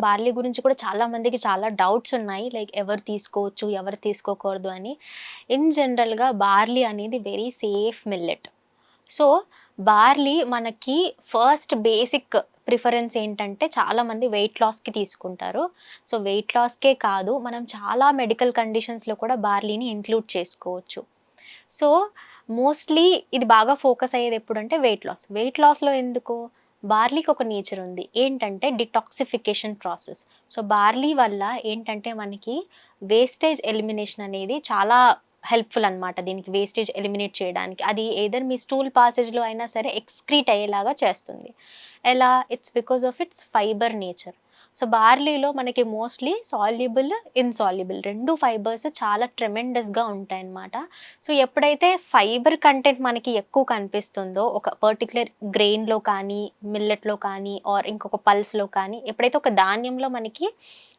Barley గురించి కూడా చాలా మందికి చాలా డౌట్స్ ఉన్నాయి. లైక్ ఎవరు తీసుకోవచ్చు, ఎవరు తీసుకోకూడదు అని. ఇన్ జనరల్‌గా బార్లీ అనేది very safe millet. So, barley మనకి ఫస్ట్ బేసిక్ ప్రిఫరెన్స్ ఏంటంటే చాలామంది వెయిట్ లాస్‌కి తీసుకుంటారు. సో, వెయిట్ లాస్‌కే కాదు, మనం చాలా మెడికల్ కండిషన్స్‌లో కూడా బార్లీని ఇంక్లూడ్ చేసుకోవచ్చు. సో, మోస్ట్‌లీ ఇది బాగా ఫోకస్ అయ్యేది ఎప్పుడంటే వెయిట్ లాస్. వెయిట్ లాస్‌లో ఎందుకు? బార్లీకి ఒక నేచర్ ఉంది. ఏంటంటే డిటాక్సిఫికేషన్ ప్రాసెస్. సో, బార్లీ వల్ల ఏంటంటే మనకి వేస్టేజ్ ఎలిమినేషన్ అనేది చాలా హెల్ప్‌ఫుల్ అనమాట. దీనికి వేస్టేజ్ ఎలిమినేట్ చేయడానికి. అది ఎయిదర్ మీ స్టూల్ పాసేజ్‌లో అయినా సరే ఎక్స్‌క్రీట్ అయ్యేలాగా చేస్తుంది. ఎలా? It's because of it's fibre nature. So, బార్లీలో మనకి మోస్ట్‌లీ సాల్యుబుల్, ఇన్సాల్యుబుల్ 2 ఫైబర్స్ చాలా ట్రెమెండస్‌గా ఉంటాయన్నమాట. సో, ఎప్పుడైతే ఫైబర్ కంటెంట్ మనకి ఎక్కువ కనిపిస్తుందో, ఒక పర్టిక్యులర్ గ్రెయిన్‌లో కానీ, మిల్లెట్‌లో కానీ ఆర్ ఇంకొక పల్స్‌లో కానీ, ఎప్పుడైతే ఒక ధాన్యంలో మనకి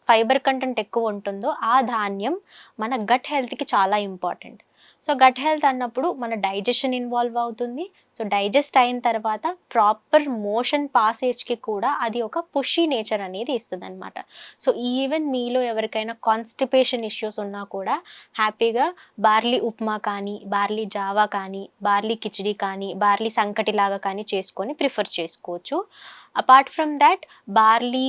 ఫైబర్ కంటెంట్ ఎక్కువ ఉంటుందో, ఆ ధాన్యం మన గట్ హెల్త్‌కి చాలా ఇంపార్టెంట్. సో, గట్ హెల్త్ అన్నప్పుడు మన డైజెషన్ ఇన్వాల్వ్ అవుతుంది. సో, డైజెస్ట్ అయిన తర్వాత ప్రాపర్ మోషన్ పాసేజ్‌కి కూడా అది ఒక పుషీ నేచర్ అనేది ఇస్తదనమాట. సో, ఈవెన్ మీలో ఎవరికైనా కాన్‌స్టిపేషన్ ఇష్యూస్ ఉన్నా కూడా హ్యాపీగా బార్లీ ఉప్మా కానీ, బార్లీ జావా కానీ, బార్లీ కిచిడీ కానీ, బార్లీ సంకటిలాగా కానీ చేసుకొని ప్రిఫర్ చేసుకోవచ్చు. Apart from that barley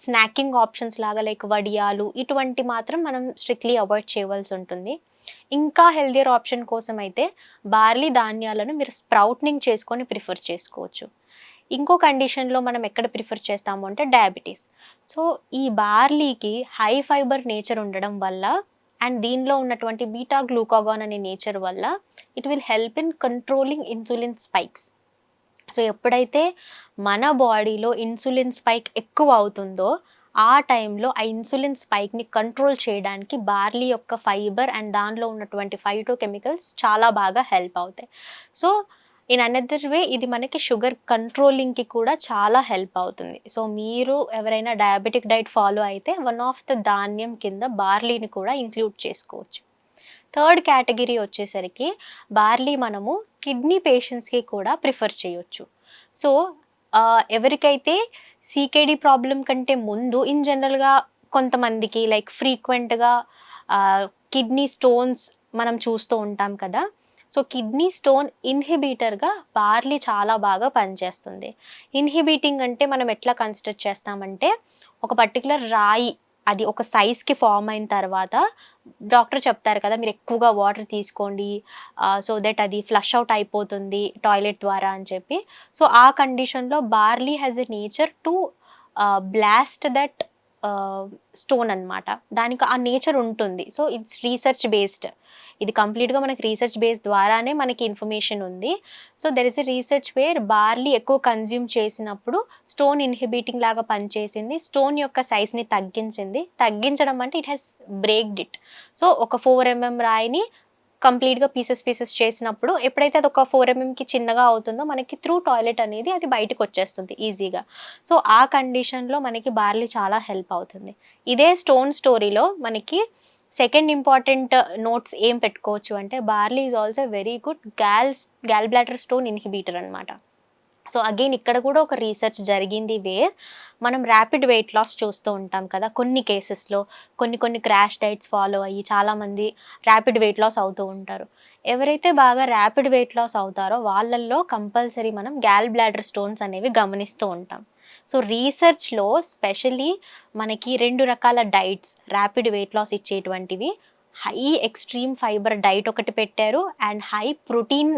snacking options లాగా లైక్ వడియాలు ఇటువంటి మాత్రం మనం స్ట్రిక్ట్‌లీ అవాయిడ్ చేయవలసుంటుంది. ఇంకా హెల్తీయర్ ఆప్షన్ కోసమైతే బార్లీ ధాన్యాలను మీరు స్ప్రౌట్నింగ్ చేసుకొని ప్రిఫర్ చేసుకోవచ్చు. ఇంకో కండిషన్‌లో మనం ఎక్కడ ప్రిఫర్ చేస్తాము అంటే డయాబెటిస్. సో, ఈ బార్లీకి హై ఫైబర్ నేచర్ ఉండడం వల్ల అండ్ దీనిలో ఉన్నటువంటి బీటా గ్లూకాగాన్ అనే నేచర్ వల్ల it will help in controlling insulin spikes. So, ఎప్పుడైతే మన బాడీలో ఇన్సులిన్ స్పైక్ ఎక్కువ అవుతుందో, ఆ టైంలో ఆ ఇన్సులిన్ స్పైక్‌ని కంట్రోల్ చేయడానికి బార్లీ యొక్క ఫైబర్ అండ్ దానిలో ఉన్నటువంటి ఫైటో కెమికల్స్ చాలా బాగా హెల్ప్ అవుతాయి. సో, ఇన్ అనదర్ వే ఇది మనకి షుగర్ కంట్రోలింగ్‌కి కూడా చాలా హెల్ప్ అవుతుంది. సో, మీరు ఎవరైనా డయాబెటిక్ డైట్ ఫాలో అయితే వన్ ఆఫ్ ద ధాన్యం కింద బార్లీని కూడా ఇంక్లూడ్ చేసుకోవచ్చు. థర్డ్ కేటగిరీ వచ్చేసరికి బార్లీ మనము కిడ్నీ పేషెంట్స్‌కి కూడా ప్రిఫర్ చేయొచ్చు. సో, ఎవరికైతే సీకేడీ ప్రాబ్లమ్ కంటే ముందు ఇన్ జనరల్‌గా కొంతమందికి లైక్ ఫ్రీక్వెంట్‌గా కిడ్నీ స్టోన్స్ మనం చూస్తూ ఉంటాం కదా! సో, కిడ్నీ స్టోన్ ఇన్హిబిటర్‌గా బార్లీ చాలా బాగా పనిచేస్తుంది. ఇన్హిబిటింగ్ అంటే మనం ఎట్లా కన్సిడర్ చేస్తామంటే, ఒక పర్టిక్యులర్ రాయి అది ఒక సైజ్‌కి ఫార్మ్ అయిన తర్వాత డాక్టర్ చెప్తారు కదా! మీరు ఎక్కువగా వాటర్ తీసుకోండి. సో దట్ అది ఫ్లష్ ఔట్ అయిపోతుంది టాయిలెట్ ద్వారా అని చెప్పి. సో, ఆ కండిషన్‌లో barley has a nature to blast that stone అనమాట. దానికి ఆ నేచర్ ఉంటుంది. So, it's research based. ఇది కంప్లీట్‌గా మనకి రీసెర్చ్ బేస్ ద్వారానే మనకి ఇన్ఫర్మేషన్ ఉంది. So, there is a research where barley ఎక్కువ కన్జ్యూమ్ చేసినప్పుడు స్టోన్ ఇన్హిబిటింగ్ లాగా పనిచేసింది. స్టోన్ యొక్క సైజ్‌ని తగ్గించింది. తగ్గించడం అంటే it has breaked it. So, ఒక 4 రాయిని కంప్లీట్‌గా పీసెస్ చేసినప్పుడు ఎప్పుడైతే అదొక 4 ఎంఎంకి చిన్నగా అవుతుందో మనకి త్రూ టాయిలెట్ అనేది అది బయటకొచ్చేస్తుంది ఈజీగా. సో, ఆ కండిషన్‌లో మనకి బార్లీ చాలా హెల్ప్ అవుతుంది. ఇదే స్టోన్ స్టోరీలో మనకి సెకండ్ ఇంపార్టెంట్ నోట్స్ ఏం పెట్టుకోవచ్చు అంటే barley is also very good gall bladder stone inhibitor అనమాట. సో, అగైన్ ఇక్కడ కూడా ఒక రీసెర్చ్ జరిగింది వేర్ మనం ర్యాపిడ్ వెయిట్ లాస్ చూస్తూ ఉంటాం కదా! కొన్ని కేసెస్‌లో కొన్ని క్రాష్ డైట్స్ ఫాలో అయ్యి చాలామంది ర్యాపిడ్ వెయిట్ లాస్ అవుతూ ఉంటారు. ఎవరైతే బాగా ర్యాపిడ్ వెయిట్ లాస్ అవుతారో వాళ్ళల్లో కంపల్సరీ మనం గాల్ బ్లాడర్ స్టోన్స్ అనేవి గమనిస్తూ ఉంటాం. సో, రీసెర్చ్‌లో స్పెషల్లీ మనకి 2 రకాల డైట్స్ ర్యాపిడ్ వెయిట్ లాస్ ఇచ్చేటువంటివి హై ఎక్స్‌ట్రీమ్ ఫైబర్ డైట్ ఒకటి పెట్టారు. అండ్ హై ప్రోటీన్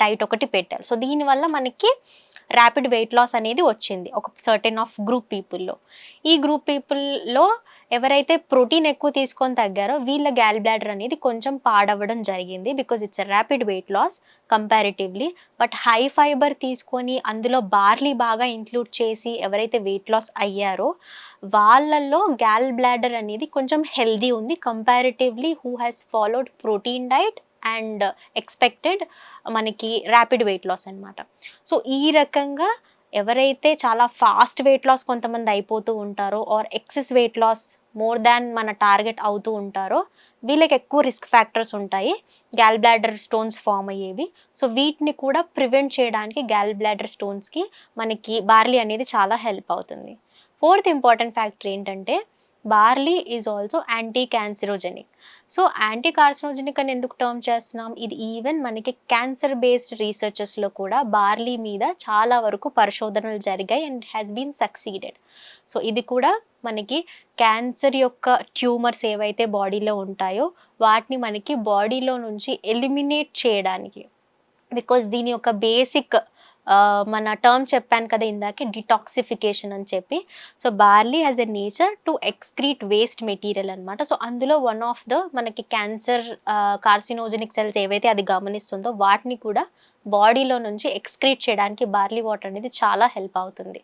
డైట్ ఒకటి పెట్టారు. సో, దీనివల్ల మనకి ర్యాపిడ్ వెయిట్ లాస్ అనేది వచ్చింది. ఒక సర్టెన్ ఆఫ్ గ్రూప్ పీపుల్‌లో. ఈ గ్రూప్ పీపుల్‌లో ఎవరైతే ప్రోటీన్ ఎక్కువ తీసుకొని తగ్గారో వీళ్ళ గాల్ బ్లాడర్ అనేది కొంచెం పాడవ్వడం జరిగింది. Because it's a rapid weight loss comparatively. But high fibre తీసుకొని అందులో బార్లీ బాగా ఇంక్లూడ్ చేసి ఎవరైతే వెయిట్ లాస్ అయ్యారో వాళ్ళల్లో గాల్ బ్లాడర్ అనేది కొంచెం హెల్తీ ఉంది. Comparatively who has followed protein diet and expected మనకి ర్యాపిడ్ వెయిట్ లాస్ అనమాట. సో, ఈ రకంగా ఎవరైతే చాలా ఫాస్ట్ వెయిట్ లాస్ కొంతమంది అయిపోతూ ఉంటారో or excess weight loss more than మన టార్గెట్ అవుతూ ఉంటారో వీళ్ళకి ఎక్కువ రిస్క్ ఫ్యాక్టర్స్ ఉంటాయి. గాల్ బ్లాడర్ స్టోన్స్ ఫార్మ్ అయ్యేవి. సో, వీటిని కూడా ప్రివెంట్ చేయడానికి గాల్ బ్లాడర్ స్టోన్స్‌కి మనకి బార్లీ అనేది చాలా హెల్ప్ అవుతుంది. ఫోర్త్ ఇంపార్టెంట్ ఫ్యాక్టర్ ఏంటంటే barley is also anti cancerogenic. So anti carcinogenic అని ఎందుకు టర్మ్ చేస్తున్నాం? ఇది ఈవెన్ మనకి క్యాన్సర్ బేస్డ్ రీసెర్చెస్‌లో కూడా బార్లీ మీద చాలా వరకు పరిశోధనలు జరిగాయి and has been succeeded. So ఇది కూడా మనకి క్యాన్సర్ యొక్క ట్యూమర్స్ ఏవైతే బాడీలో ఉంటాయో వాటిని మనకి బాడీలో నుంచి ఎలిమినేట్ చేయడానికి, బికాజ్ దీని యొక్క బేసిక్ మన టర్మ్ చెప్పాను కదా ఇందాకే, డిటాక్సిఫికేషన్ అని చెప్పి. So barley has a nature to excrete waste material అనమాట. సో అందులో వన్ ఆఫ్ ద మనకి క్యాన్సర్ కార్సినోజెనిక్ సెల్స్ ఏవైతే అది గమనిస్తుందో వాటిని కూడా బాడీలో నుంచి ఎక్స్క్రీట్ చేయడానికి బార్లీ వాటర్ అనేది చాలా హెల్ప్ అవుతుంది.